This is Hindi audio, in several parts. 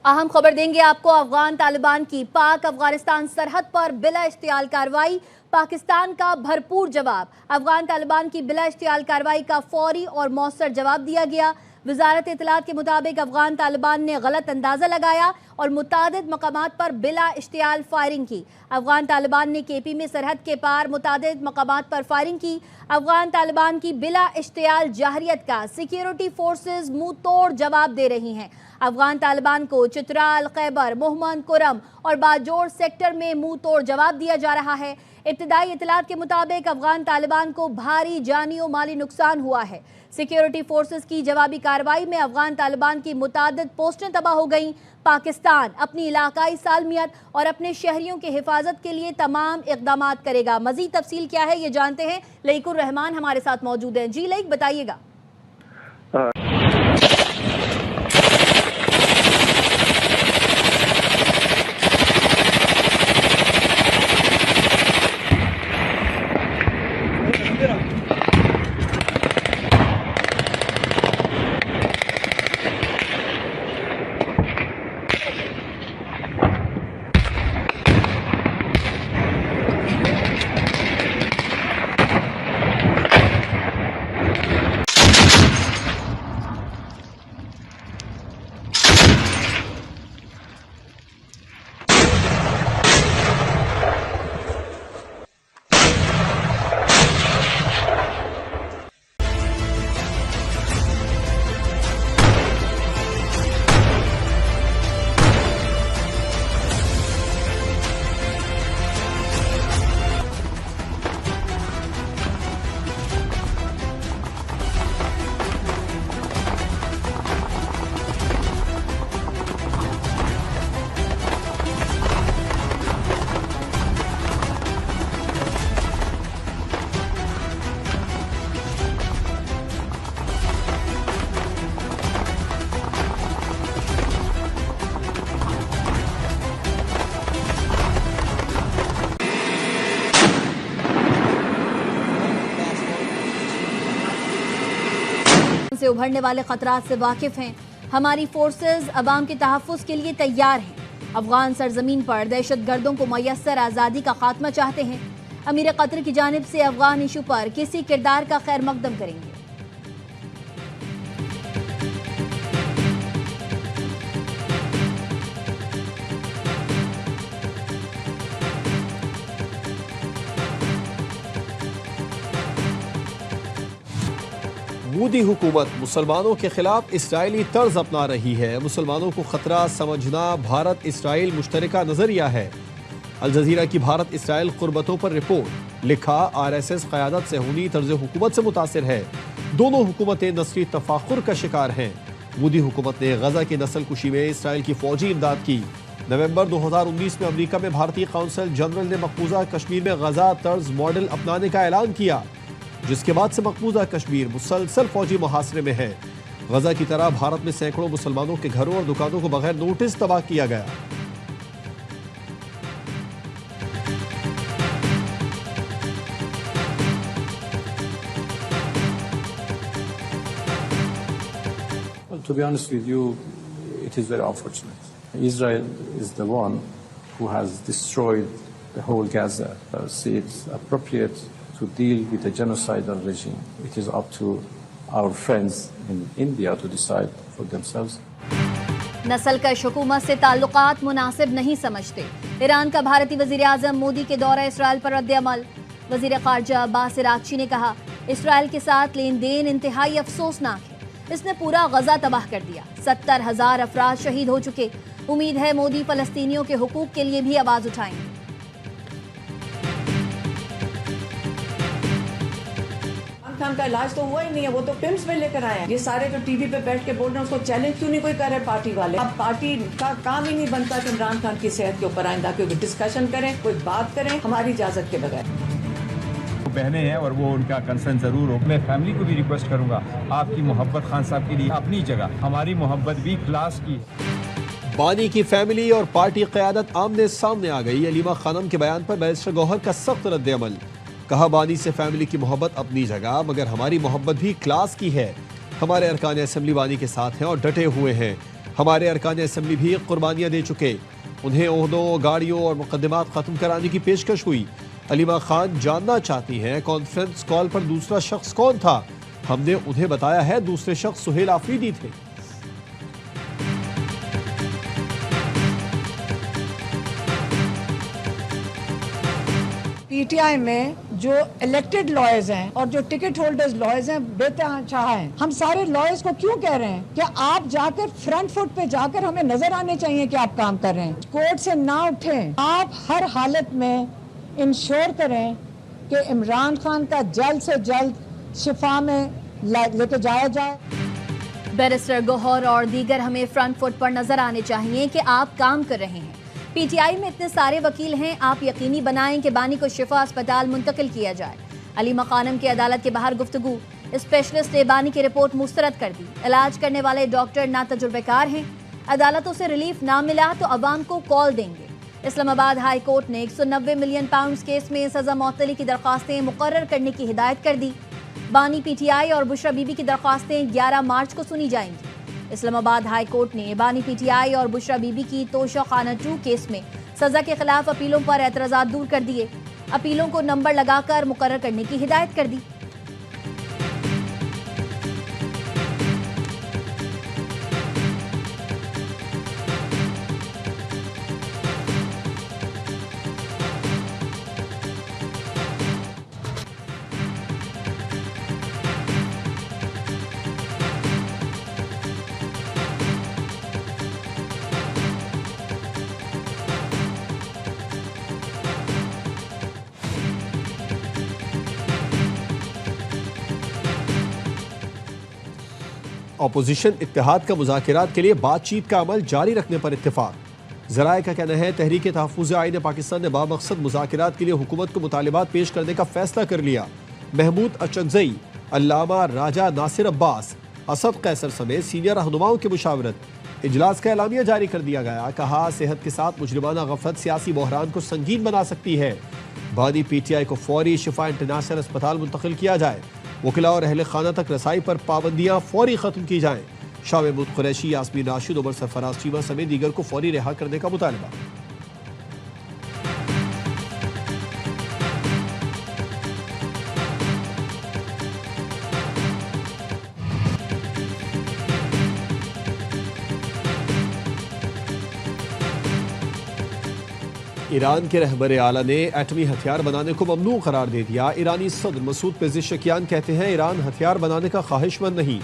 अहम खबर देंगे आपको। अफगान तालिबान की पाक अफगानिस्तान सरहद पर बिला इश्तियाल कार्रवाई, पाकिस्तान का भरपूर जवाब। अफगान तालिबान की बिला इश्तियाल कार्रवाई का फौरी और मौसर जवाब दिया गया। वजारत इत्तलात के मुताबिक अफगान तालिबान ने गलत अंदाजा लगाया और मुतादिद मकामात पर बिला इश्तियाल फायरिंग की। अफगान तालिबान ने केपी में सरहद के पार मुतादिद मकामात पर फायरिंग की। अफगान तालिबान की बिला इश्तियाल जाहरियत का सिक्योरिटी फोर्सेज मुंह तोड़ जवाब दे रही हैं। अफगान तालिबान को चित्राल, खैबर, मोहम्मद कुरम और बाजोर सेक्टर में मुंह तोड़ जवाब दिया जा रहा है। इब्तदाई इत्तलात के मुताबिक अफगान तालिबान को भारी जानी और माली नुकसान हुआ है। सिक्योरिटी फोर्सेस की जवाबी कार्रवाई में अफगान तालिबान की मुतादिद पोस्टें तबाह हो गईं। पाकिस्तान अपनी इलाकाई सालमियत और अपने शहरियों की हिफाजत के लिए तमाम इक़दाम करेगा। मजीद तफसील क्या है ये जानते हैं, लईकुर रहमान हमारे साथ मौजूद हैं। जी लईक, बताइएगा। से उभरने वाले खतरात से वाकिफ हैं। हमारी फोर्सेस अवाम के तहफ़्फ़ुज़ के लिए तैयार हैं। अफगान सरजमीन पर दहशत गर्दों को मैसर आज़ादी का खात्मा चाहते हैं। अमीर कतर की जानिब से अफगान इशू पर किसी किरदार का खैर मकदम करेंगे। मोदी हुकूमत मुसलमानों के खिलाफ इसराइली तर्ज अपना रही है। मुसलमानों को खतरा समझना भारत इसराइल मुश्तरका नजरिया है। अल जजीरा की भारत इसराइल कुर्बतों पर रिपोर्ट लिखा, RSS क़यादत से होनी तर्ज हुकूमत से मुतासिर है। दोनों हुकूमतें नस्ली तफाखुर का शिकार हैं। मोदी हुकूमत ने गजा की नस्ल कुशी में इसराइल की फौजी इमदाद की। नवंबर 2019 में अमरीका में भारतीय कौंसल जनरल ने मकबूजा कश्मीर में गजा तर्ज मॉडल अपनाने का ऐलान किया, जिसके बाद से मकबूजा कश्मीर मुसलसल फौजी मुहासरे में है। गजा की तरह भारत में सैकड़ों मुसलमानों के घरों और दुकानों को बगैर नोटिस तबाह किया गया। Well, to be honest with you, it is very unfortunate. Israel is the one who has destroyed the whole Gaza. See, it's appropriate to deal with a genocidal regime. It is up to our friends in India to decide for themselves. नस्लकश हुकूमत से ताल्लुकात मुनासिब नहीं समझते। ईरान का भारतीय वज़ीर आज़म मोदी के दौरा इसराइल पर रद्द-ए-अमल। वज़ीर ख़ारजा अब्बास इराक़ची ने कहा, इसराइल के साथ लेन देन इंतहाई अफसोसनाक है। इसने पूरा गजा तबाह कर दिया। 70,000 अफराद शहीद हो चुके। उम्मीद है मोदी फ़लस्तीनियों के हुकूक के लिए भी आवाज़ उठाएंगे। खान का इलाज तो हुआ ही नहीं है, वो तो पिम्स में लेकर आए हैं। ये सारे जो टीवी पे बैठ के बोल रहे हैं, उसको चैलेंज क्यों नहीं कोई कर रहे पार्टी वाले? अब पार्टी का काम ही नहीं बनता कि इमरान खान की सेहत के ऊपर आइंदा कोई डिस्कशन करें, कोई बात करें हमारी इजाजत के बगैर। बहनें हैं और वो उनका कंसर्न जरूर हो। मैं फैमिली को भी रिक्वेस्ट करूंगा, आपकी मोहब्बत खान साहब के लिए अपनी जगह, हमारी मोहब्बत भी क्लास की। बानी की फैमिली और पार्टी क़यादत आमने सामने आ गई। अलीमा खानम के बयान पर बैरिस्टर गौहर का सख्त रद्द-ए-अमल। कहा, बानी से फैमिली की मोहब्बत अपनी जगह, मगर हमारी मोहब्बत भी क्लास की है। हमारे अरकान असेंबली बानी के साथ हैं और डटे हुए हैं। हमारे अरकान असम्बली भी कुर्बानियाँ दे चुके। उन्हें ओहदों, गाड़ियों और मुकदमात ख़त्म कराने की पेशकश हुई। अलीमा खान जानना चाहती हैं कॉन्फ्रेंस कॉल पर दूसरा शख्स कौन था। हमने उन्हें बताया है दूसरे शख्स सुहेल आफरीदी थे। पीटीआई में जो इलेक्टेड लॉयर्स हैं और जो टिकट होल्डर्स लॉयर्स हैं बेतहाशा हैं। हम सारे लॉयर्स को क्यों कह रहे हैं कि आप जाकर फ्रंट फुट पे जाकर हमें नजर आने चाहिए कि आप काम कर रहे हैं। कोर्ट से ना उठें। आप हर हालत में इंश्योर करें कि इमरान खान का जल्द से जल्द शिफा में लेके जाया जाए। बैरिस्टर गौहर और दीगर हमें फ्रंट फुट पर नजर आने चाहिए कि आप काम कर रहे हैं। पीटीआई में इतने सारे वकील हैं, आप यकीनी बनाएं कि बानी को शिफा अस्पताल मुंतकिल किया जाए। अलीमा खानम की अदालत के बाहर गुफ्तगू। स्पेशलिस्ट ने बानी की रिपोर्ट मुस्तरद कर दी। इलाज करने वाले डॉक्टर ना तजुर्बेकार हैं। अदालतों से रिलीफ ना मिला तो अवाम को कॉल देंगे। इस्लामाबाद हाई कोर्ट ने 190 मिलियन पाउंड केस में सजा मौतली की दरख्वास्तें मुकर्रर करने की हिदायत कर दी। बानी पीटीआई और बुशरा बीबी की दरख्वास्तें 11 मार्च को सुनी जाएंगी। इस्लामाबाद हाई कोर्ट ने बानी पीटीआई और बुशरा बीबी की तोशा खाना 2 केस में सजा के खिलाफ अपीलों पर एतराज़ात दूर कर दिए। अपीलों को नंबर लगाकर मुकर्रर करने की हिदायत कर दी। अपोजिशन इत्तेहाद का मुज़ाकिरात के लिए बातचीत का अमल जारी रखने पर इत्तेफाक। ज़राए का कहना है तहरीक तहफ़्फ़ुज़ आईन पाकिस्तान ने बामक़सद मुज़ाकिरात के लिए हुकूमत को मुतालिबात पेश करने का फैसला कर लिया। महमूद अचकज़ई, अल्लामा राजा नासिर अब्बास, असद कैसर समेत सीनियर रहनुमाओं की मुशावरत। इजलास का एलामिया जारी कर दिया गया। कहा सेहत के साथ मुजरिमाना गफलत सियासी बहरान को संगीन बना सकती है। बानी पीटीआई को फौरी शिफा इंटरनेशनल अस्पताल मुंतकिल किया जाए। वकिला और अहले खाना तक रसाई पर पाबंदियाँ फौरी ख़त्म की जाएँ। शाह महमूद कुरैशी, यास्मीन राशिद, उमर सरफराज चीमा समेत दीगर को फौरी रिहा करने का मुतालबा। ईरान के रहबरे आला ने एटमी हथियार बनाने को ममनू करार दे दिया। ईरानी सदर मसूद पेज़ेशकियान कहते हैं ईरान हथियार बनाने का ख्वाहिशमंद नहीं।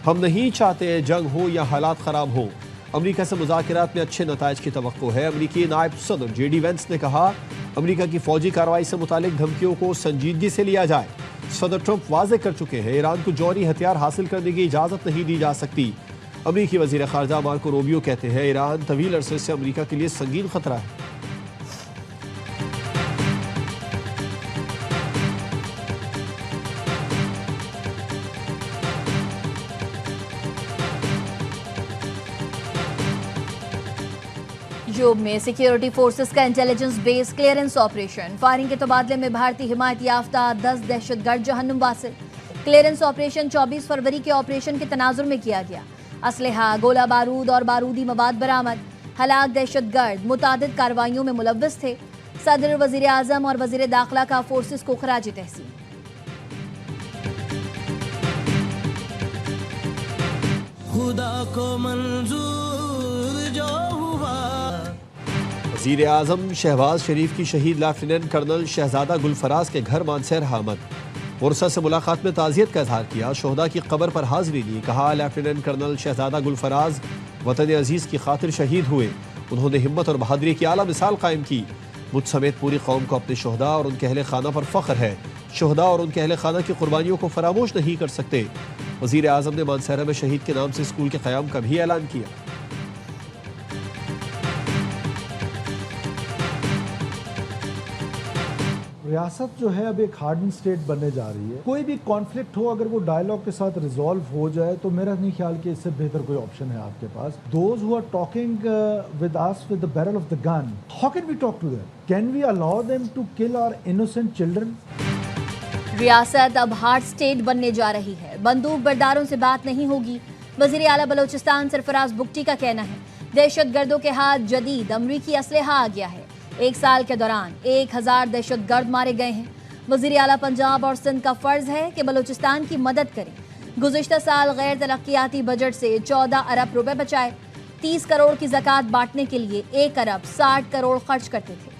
हम नहीं चाहते जंग हो या हालात ख़राब हो। अमरीका से मुज़ाकिरात में अच्छे नताइज की तवक्को है। अमरीकी नायब सदर JD वेंस ने कहा अमरीका की फ़ौजी कार्रवाई से मुतालिक धमकियों को संजीदगी से लिया जाए। सदर ट्रंप वाज़ेह कर चुके हैं ईरान को जौहरी हथियार हासिल करने की इजाज़त नहीं दी जा सकती। अमरीकी वज़ीर ख़ारजा मार्को रूबियो कहते हैं ईरान तवील अरसे से अमरीका के लिए संगीन खतरा है। जोब में सिक्योरिटी फोर्सेस का intelligence base clearance operation. Firing के तबादले में भारतीय हिमायत याफ्ता 10 दहशतगर्द जहन्नुम वासिल। क्लियरेंस ऑपरेशन 24 फरवरी के ऑपरेशन के तनाजुर में किया गया। असलहा, गोला बारूद और बारूदी मवाद बरामद। हलाक दहशतगर्द मुतादिद कार्रवाइयों में मुलव्वस थे। सदर, वजीर आजम और वजीर दाखिला का फोर्सेस को खराज तहसीन। खुदा को मंजूर जो हुआ। वज़ीर आज़म शहबाज शरीफ की शहीद लेफ्टिनेंट कर्नल शहजादा गुलफराज के घर मानसर आमद। वर्सा से मुलाकात में ताज़ियत का इजहार किया। शोहदा की कब्र पर हाजिरी दी। कहा लेफ्टिनेंट कर्नल शहजादा गुलफराज वतन अजीज़ की खातिर शहीद हुए। उन्होंने हिम्मत और बहादुरी की आला मिसाल कायम की। मुझ समेत पूरी कौम को अपने शोहदा और उनके अहले खाना पर फ़ख्र है। शोहदा और उनके अहले खाना की कुर्बानियों को फरामोश नहीं कर सकते। वज़ीर आज़म ने मानसहरा में शहीद के नाम से स्कूल के क़याम का भी ऐलान किया। रियासत जो है अब एक हार्डन स्टेट बनने जा रही है। कोई भी कॉन्फ्लिक्ट हो अगर वो डायलॉग के साथ रिजॉल्व हो जाए तो मेरा नहीं ख्याल कि इससे बेहतर कोई ऑप्शन है आपके पास। Those who are talking with us with the barrel of the gun, how can we talk to them? Can we allow them to kill our innocent children? रियासत अब हार्ड स्टेट बनने जा रही है। बंदूक बरदारों से बात नहीं होगी। वजीर आला बलोचिस्तान सरफराज बुगटी का कहना है दहशतगर्दों के हाथ जदीद अमरीकी असलहा आ गया है। 1 साल के दौरान 1000 दहशतगर्द मारे गए हैं। वजीर आला पंजाब और सिंध का फर्ज है कि बलोचिस्तान की मदद करें। गुज़िश्ता साल गैर तरक्याती बजट से 14 अरब रुपए बचाए। 30 करोड़ की ज़कात बांटने के लिए 1 अरब 60 करोड़ खर्च करते थे।